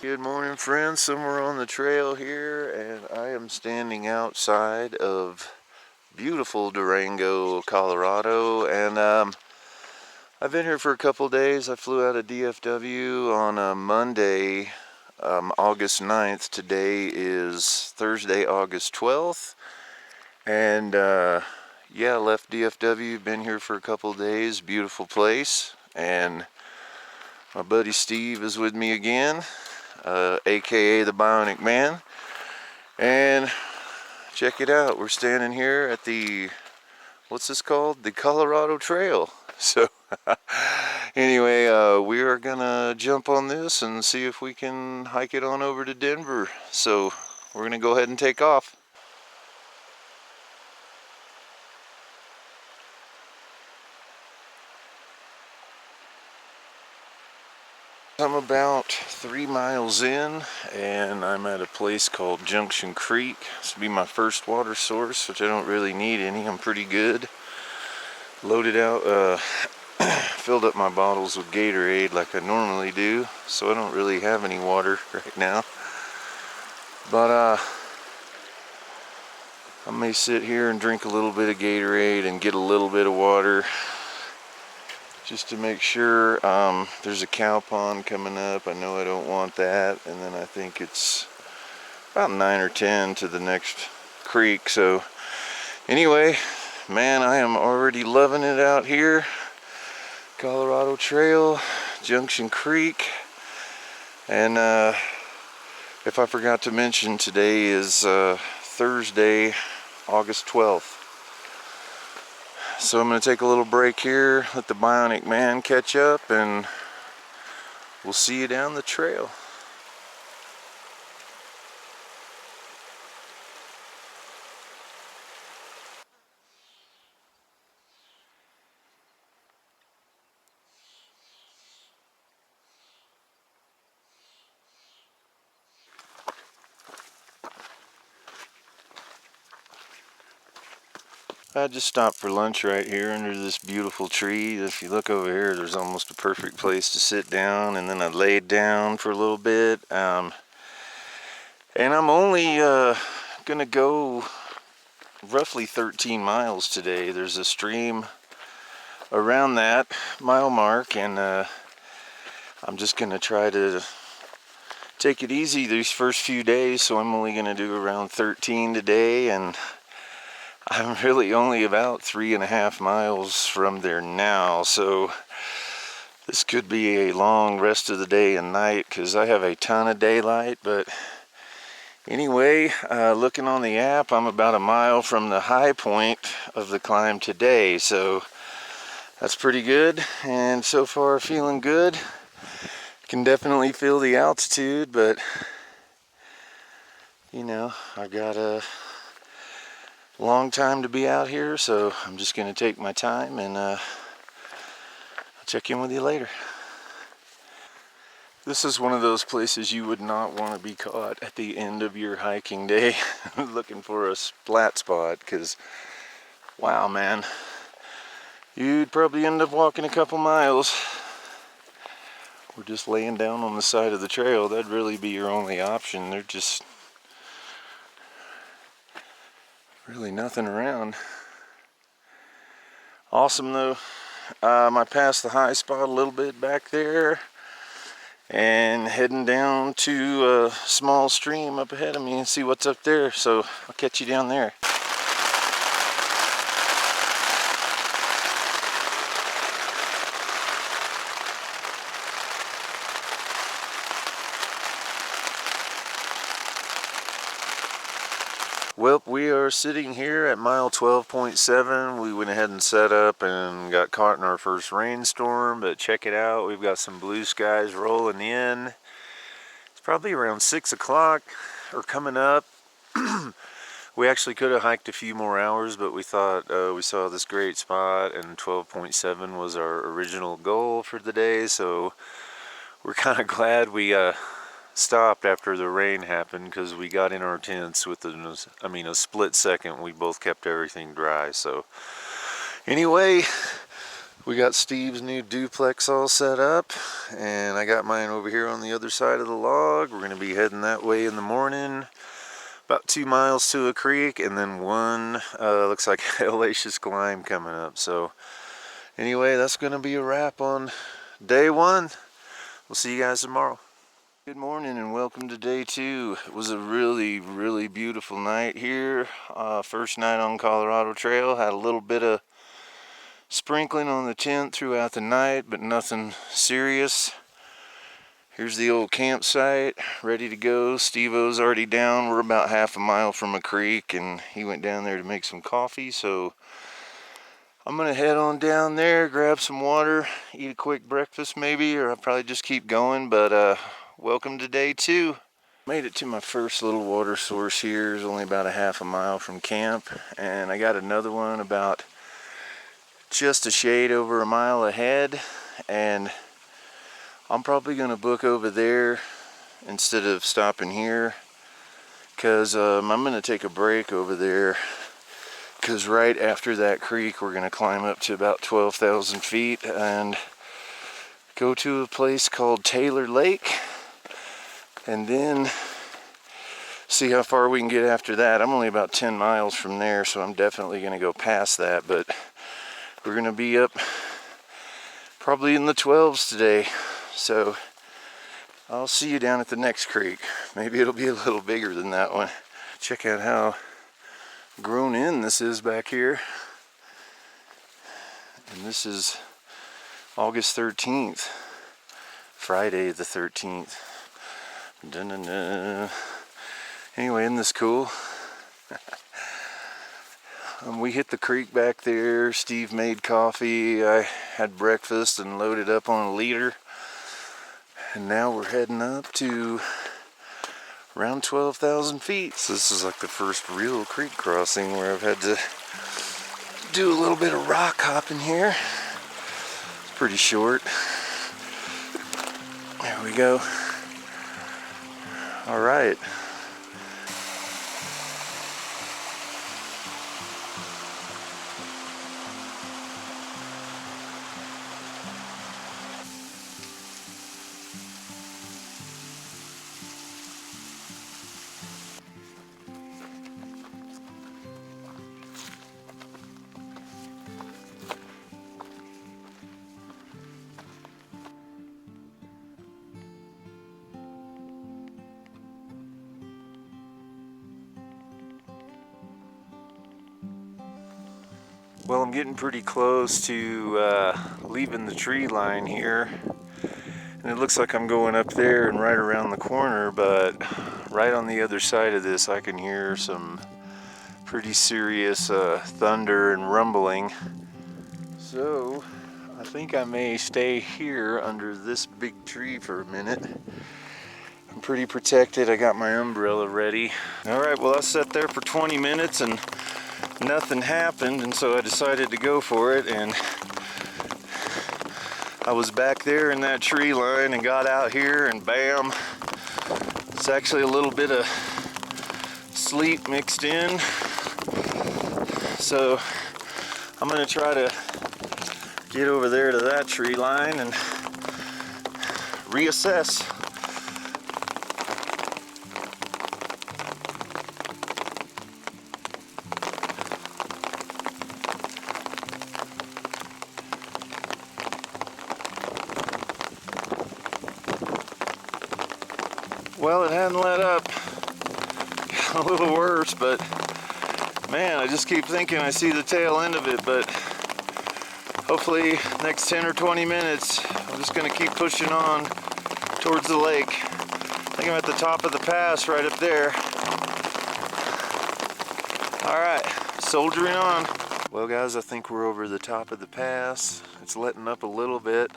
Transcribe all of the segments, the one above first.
Good morning, friends. Somewhere on the trail here, and I am standing outside of beautiful Durango, Colorado, and I've been here for a couple days. I flew out of DFW on a Monday, August 9th. Today is Thursday, August 12th, and yeah, left DFW, been here for a couple days. Beautiful place, and my buddy Steve is with me again, aka the Bionic Man. And check it out, we're standing here at the, what's this called? The Colorado Trail. So anyway, we are gonna jump on this and see if we can hike it on over to Denver. So we're gonna go ahead and take off. I'm about 3 miles in, and I'm at a place called Junction Creek. This will be my first water source, which I don't really need any. I'm pretty good. Loaded out, filled up my bottles with Gatorade like I normally do, so I don't really have any water right now. But I may sit here and drink a little bit of Gatorade and get a little bit of water, just to make sure. There's a cow pond coming up. I know I don't want that. And then I think it's about 9 or 10 to the next creek. So anyway, man, I am already loving it out here. Colorado Trail, Junction Creek. And if I forgot to mention, today is Thursday, August 12th. So I'm going to take a little break here, let the Bionic Man catch up, and we'll see you down the trail. I just stopped for lunch right here under this beautiful tree. If you look over here, there's almost a perfect place to sit down, and then I laid down for a little bit. And I'm only gonna go roughly 13 miles today. There's a stream around that mile mark, and I'm just gonna try to take it easy these first few days, so I'm only gonna do around 13 today, and I'm really only about 3.5 miles from there now, so this could be a long rest of the day and night because I have a ton of daylight. But anyway, looking on the app, I'm about a mile from the high point of the climb today, so that's pretty good, and so far feeling good. Can definitely feel the altitude, but you know, I got a long time to be out here, so I'm just going to take my time, and I'll check in with you later. This is one of those places you would not want to be caught at the end of your hiking day looking for a flat spot, because wow, man, you'd probably end up walking a couple miles or just laying down on the side of the trail. That'd really be your only option. There's just really nothing around. Awesome though. I passed the high spot a little bit back there, and heading down to a small stream up ahead of me and see what's up there. So I'll catch you down there. Well, we are sitting here at mile 12.7. We went ahead and set up and got caught in our first rainstorm, but check it out. We've got some blue skies rolling in. It's probably around 6 o'clock or coming up. We actually could have hiked a few more hours, but we thought we saw this great spot, and 12.7 was our original goal for the day, so we're kind of glad we stopped after the rain happened, because we got in our tents with a split second. We both kept everything dry. So anyway, we got Steve's new duplex all set up, and I got mine over here on the other side of the log. We're going to be heading that way in the morning. About 2 miles to a creek, and then one looks like a hellacious climb coming up. So anyway, that's going to be a wrap on day one. We'll see you guys tomorrow. Good morning and welcome to day two. It was a really beautiful night here. First night on Colorado Trail. Had a little bit of sprinkling on the tent throughout the night, but nothing serious. Here's the old campsite, ready to go. Steve-O's already down. We're about half a mile from a creek, and he went down there to make some coffee, so I'm gonna head on down there, grab some water, eat a quick breakfast maybe, or I'll probably just keep going, but welcome to day two. Made it to my first little water source here. It's only about a half a mile from camp, and I got another one about just a shade over a mile ahead, and I'm probably going to book over there instead of stopping here, because I'm going to take a break over there, because right after that creek we're going to climb up to about 12,000 feet and go to a place called Taylor Lake, and then see how far we can get after that. I'm only about 10 miles from there, so I'm definitely going to go past that, but we're going to be up probably in the 12s today. So I'll see you down at the next creek. Maybe it'll be a little bigger than that one. Check out how grown in this is back here. And this is August 13th, Friday the 13th. Dun-dun-dun. Anyway, isn't this cool? We hit the creek back there. Steve made coffee. I had breakfast and loaded up on a liter. And now we're heading up to around 12,000 feet. So this is like the first real creek crossing where I've had to do a little bit of rock hopping here. It's pretty short. There we go. All right. Well, I'm getting pretty close to leaving the tree line here, and it looks like I'm going up there and right around the corner, but right on the other side of this I can hear some pretty serious thunder and rumbling. So I think I may stay here under this big tree for a minute. I'm pretty protected. I got my umbrella ready. Alright, well I sat there for 20 minutes and nothing happened, and so I decided to go for it, and I was back there in that tree line and got out here, and bam, it's actually a little bit of sleet mixed in, so I'm gonna try to get over there to that tree line and reassess. Well, it hadn't let up. Got a little worse, but man, I just keep thinking I see the tail end of it, but hopefully next 10 or 20 minutes, I'm just gonna keep pushing on towards the lake. I think I'm at the top of the pass right up there. All right, soldiering on. Well guys, I think we're over the top of the pass. It's letting up a little bit.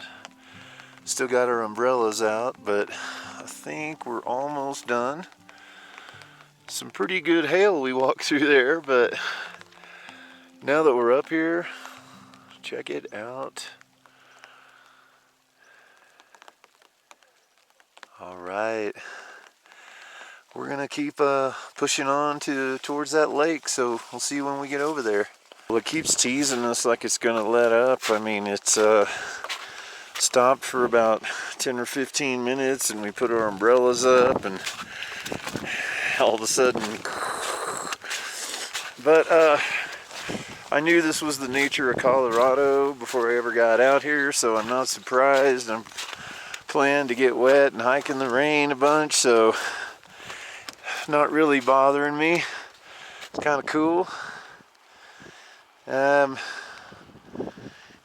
Still got our umbrellas out, but I think we're almost done. Some pretty good hail we walked through there, but now that we're up here, check it out. All right, we're gonna keep pushing on towards that lake, so we'll see when we get over there. Well, it keeps teasing us like it's gonna let up. I mean, it's stopped for about 10 or 15 minutes and we put our umbrellas up, and all of a sudden, but I knew this was the nature of Colorado before I ever got out here, so I'm not surprised. I'm planning to get wet and hike in the rain a bunch, so not really bothering me. It's kind of cool.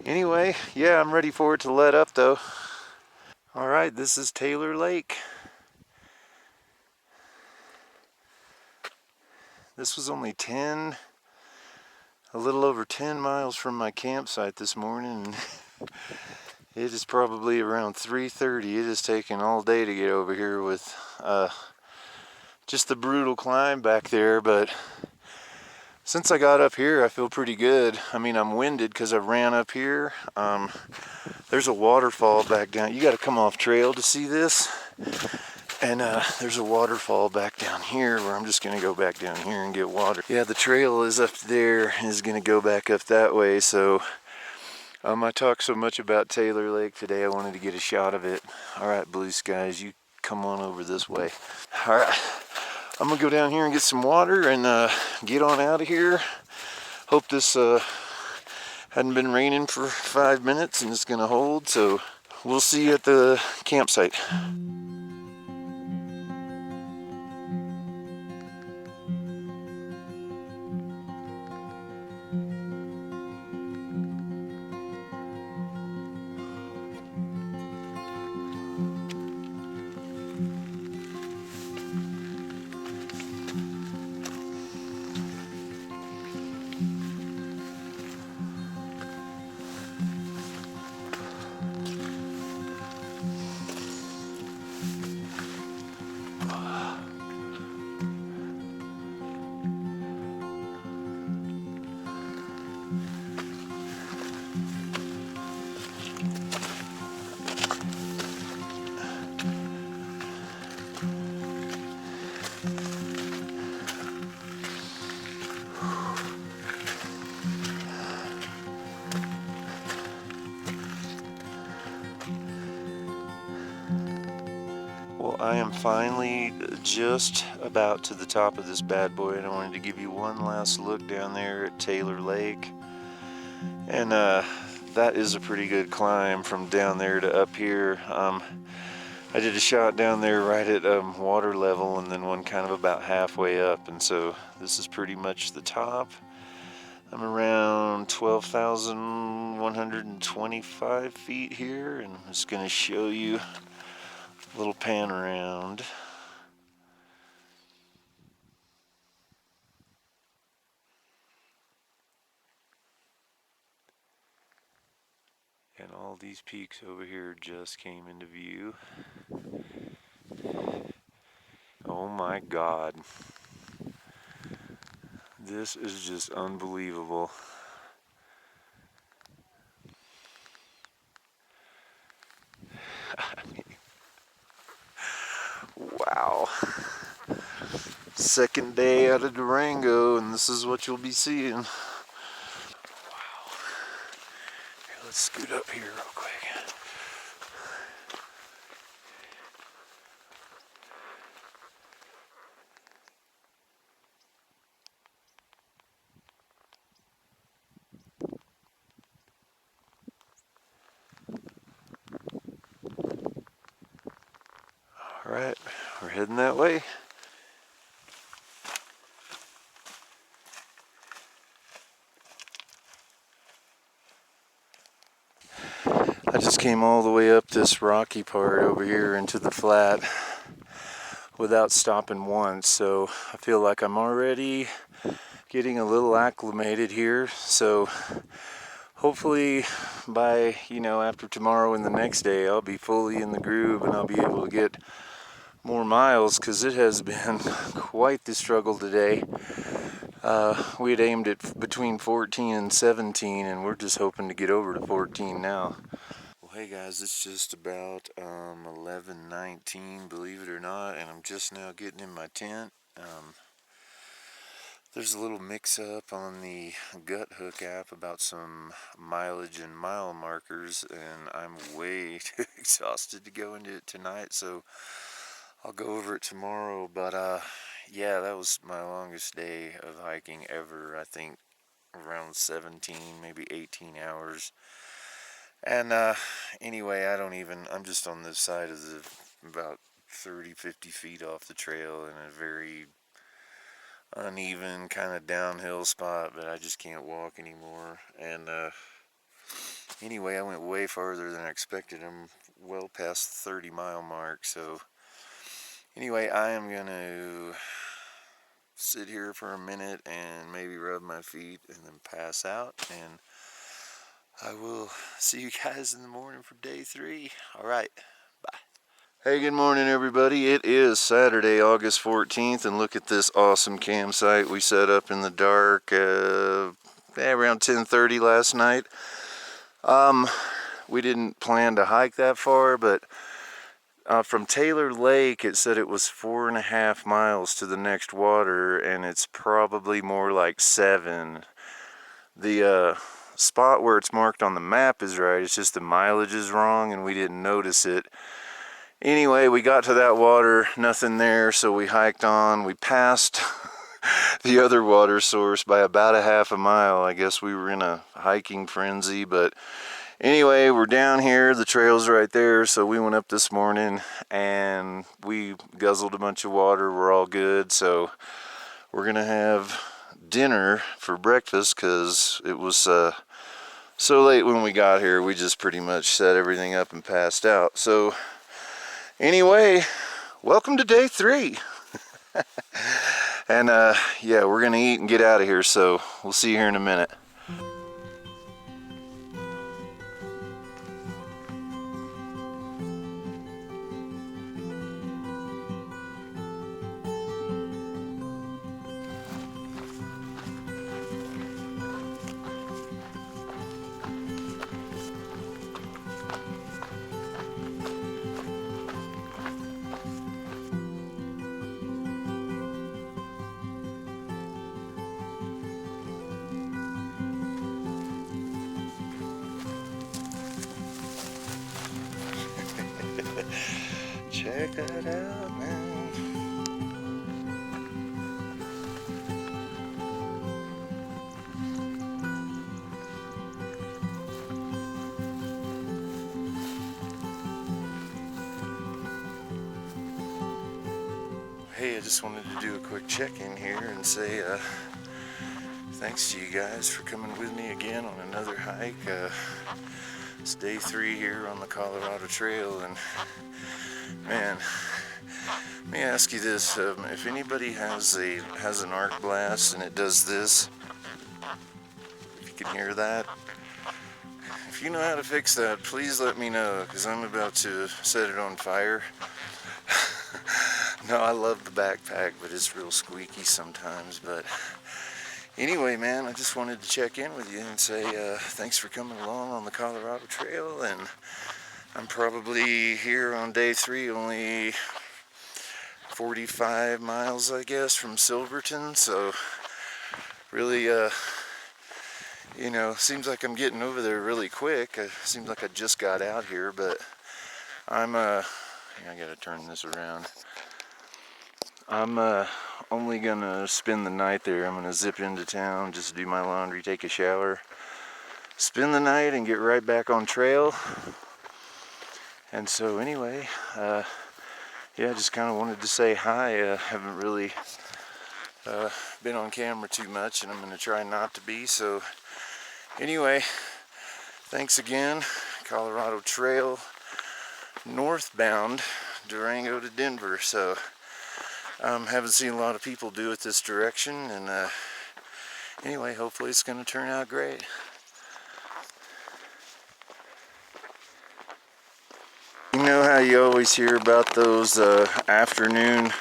Anyway, yeah, I'm ready for it to let up though. All right, this is Taylor Lake. This was only a little over 10 miles from my campsite this morning. It is probably around 3:30. It has taken all day to get over here with just the brutal climb back there, but since I got up here, I feel pretty good. I mean, I'm winded because I ran up here. There's a waterfall back down. You got to come off trail to see this. And there's a waterfall back down here where I'm just going to go back down here and get water. Yeah, the trail is up there and is going to go back up that way. So I talked so much about Taylor Lake today, I wanted to get a shot of it. All right, blue skies, you come on over this way. All right, I'm going to go down here and get some water and get on out of here. Hope this hadn't been raining for 5 minutes and it's going to hold. So we'll see you at the campsite. Well, I am finally just about to the top of this bad boy, and I wanted to give you one last look down there at Taylor Lake. And that is a pretty good climb from down there to up here. I did a shot down there right at water level, and then one kind of about halfway up, and so this is pretty much the top. I'm around 12,125 feet here, and I'm just going to show you a little pan around. And all these peaks over here just came into view. Oh my God. This is just unbelievable. Wow. Second day out of Durango, and this is what you'll be seeing. Wow. Here, let's scoot up here real quick. All right, we're heading that way. I just came all the way up this rocky part over here into the flat without stopping once, so I feel like I'm already getting a little acclimated here. So hopefully by, after tomorrow and the next day, I'll be fully in the groove and I'll be able to get more miles, because it has been quite the struggle today. We had aimed at between 14 and 17, and we're just hoping to get over to 14 now. Well, hey guys, it's just about 11:19, believe it or not, and I'm just now getting in my tent. There's a little mix-up on the Gut Hook app about some mileage and mile markers, and I'm way too exhausted to go into it tonight, so I'll go over it tomorrow. But yeah, that was my longest day of hiking ever. I think around 17, maybe 18 hours. And anyway, I'm just on this side of about 30, 50 feet off the trail in a very uneven kind of downhill spot, but I just can't walk anymore. And anyway, I went way farther than I expected. I'm well past the 30-mile mark. So anyway, I am going to sit here for a minute and maybe rub my feet and then pass out. And I will see you guys in the morning for day 3. All right, bye. Hey, good morning everybody. It is Saturday, August 14th, and look at this awesome campsite we set up in the dark around 10:30 last night. We didn't plan to hike that far, but from Taylor Lake it said it was 4.5 miles to the next water, and it's probably more like 7. The spot where it's marked on the map is right, it's just the mileage is wrong and we didn't notice it. Anyway, we got to that water, nothing there, so we hiked on. We passed the other water source by about a half a mile. I guess we were in a hiking frenzy, but anyway, we're down here. The trail's right there, so we went up this morning and we guzzled a bunch of water. We're all good, so we're gonna have dinner for breakfast because it was so late when we got here. We just pretty much set everything up and passed out. So anyway, welcome to day 3. And yeah, we're gonna eat and get out of here, so we'll see you here in a minute. Check that out, man. Hey, I just wanted to do a quick check-in here and say thanks to you guys for coming with me again on another hike. It's day 3 here on the Colorado Trail, and man, let me ask you this: if anybody has an arc blast and it does this, if you can hear that, if you know how to fix that, please let me know, because I'm about to set it on fire. No, I love the backpack, but it's real squeaky sometimes. But anyway, man, I just wanted to check in with you and say thanks for coming along on the Colorado Trail. And I'm probably here on day 3, only 45 miles, I guess, from Silverton. So really, you know, seems like I'm getting over there really quick. It seems like I just got out here, but I'm I gotta turn this around. I'm only gonna spend the night there. I'm gonna zip into town, just do my laundry, take a shower, spend the night, and get right back on trail. And so anyway, yeah, just kind of wanted to say hi. Haven't really been on camera too much, and I'm gonna try not to be. So anyway, thanks again. Colorado Trail, northbound, Durango to Denver. So haven't seen a lot of people do it this direction, and anyway, hopefully it's going to turn out great. You know how you always hear about those afternoon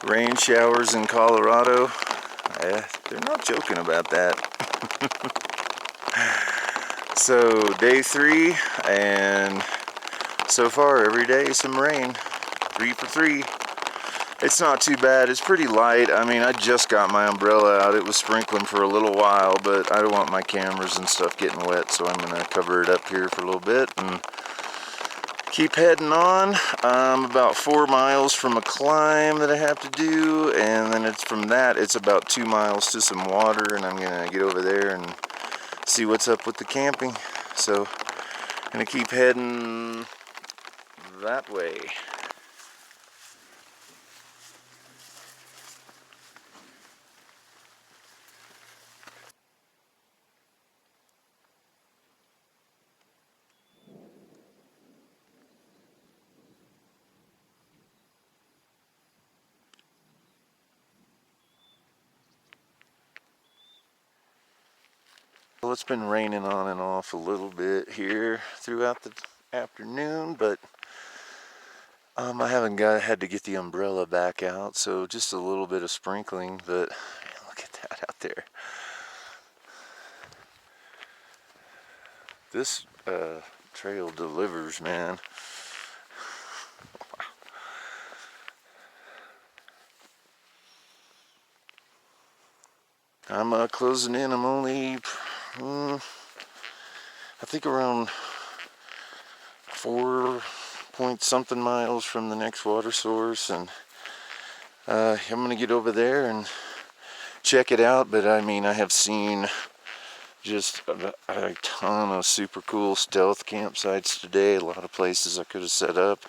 rain showers in Colorado? They're not joking about that. So day 3, and so far every day some rain. 3 for 3. It's not too bad. It's pretty light. I mean, I just got my umbrella out. It was sprinkling for a little while, but I don't want my cameras and stuff getting wet, so I'm gonna cover it up here for a little bit and keep heading on. I'm about 4 miles from a climb that I have to do, and then from that it's about 2 miles to some water, and I'm gonna get over there and see what's up with the camping. So I'm gonna keep heading that way. Well, it's been raining on and off a little bit here throughout the afternoon, but I haven't had to get the umbrella back out, so just a little bit of sprinkling, but look at that out there. This trail delivers, man. I'm closing in. I'm only, I think around 4 point something miles from the next water source, and I'm gonna get over there and check it out. But I mean, I have seen just a ton of super cool stealth campsites today. A lot of places I could have set up.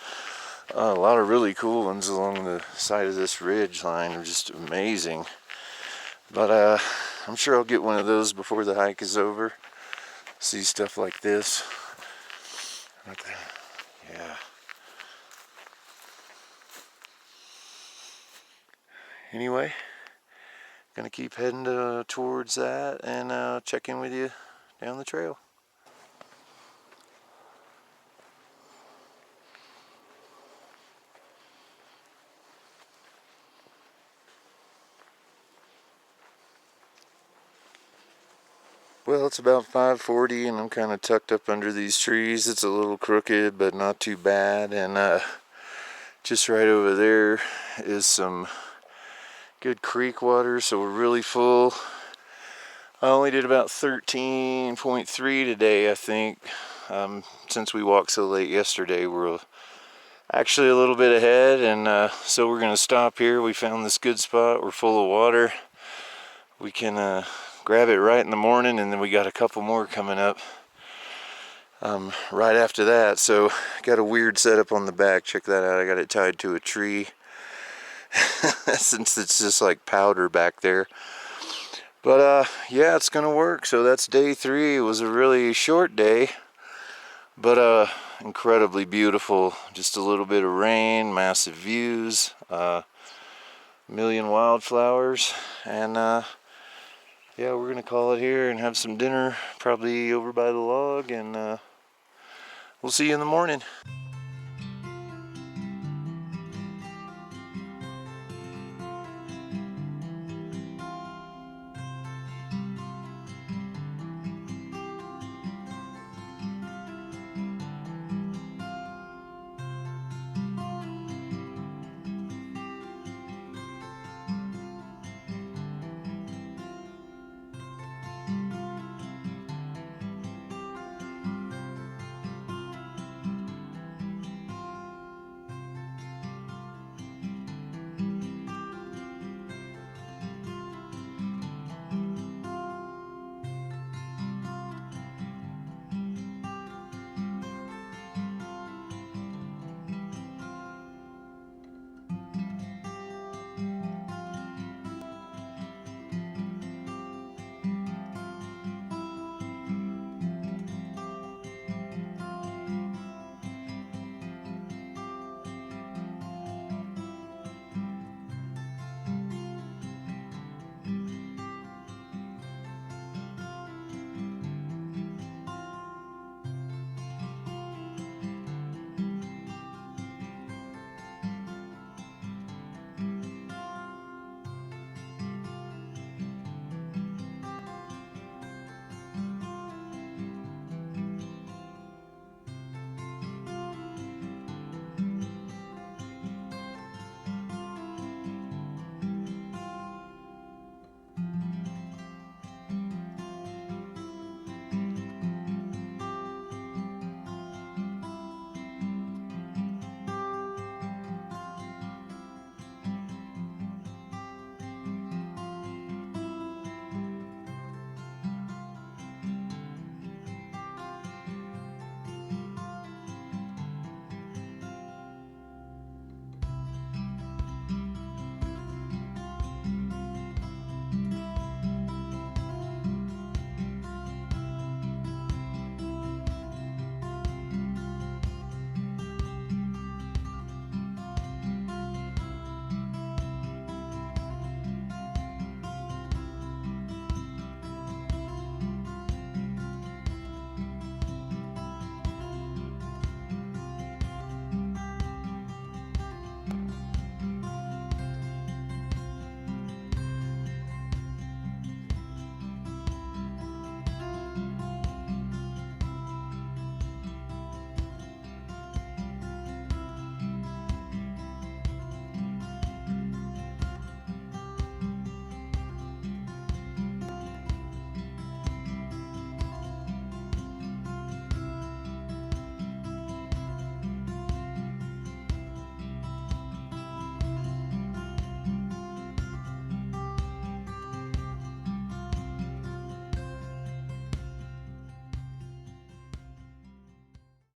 A lot of really cool ones along the side of this ridge line are just amazing. But I'm sure I'll get one of those before the hike is over. See stuff like this. Yeah. Anyway, gonna keep heading towards that and check in with you down the trail. Well, it's about 5:40 and I'm kind of tucked up under these trees. It's a little crooked, but not too bad. And just right over there is some good creek water, so we're really full. I only did about 13.3 today, I think. Since we walked so late yesterday, we're actually a little bit ahead, and so we're gonna stop here. We found this good spot. We're full of water. We can grab it right in the morning, and then we got a couple more coming up right after that. So got a weird setup on the back. Check that out. I got it tied to a tree since it's just like powder back there. But yeah, it's gonna work. So that's day 3. It was a really short day, but incredibly beautiful. Just a little bit of rain, massive views, million wildflowers, and yeah, we're gonna call it here and have some dinner, probably over by the log, and we'll see you in the morning.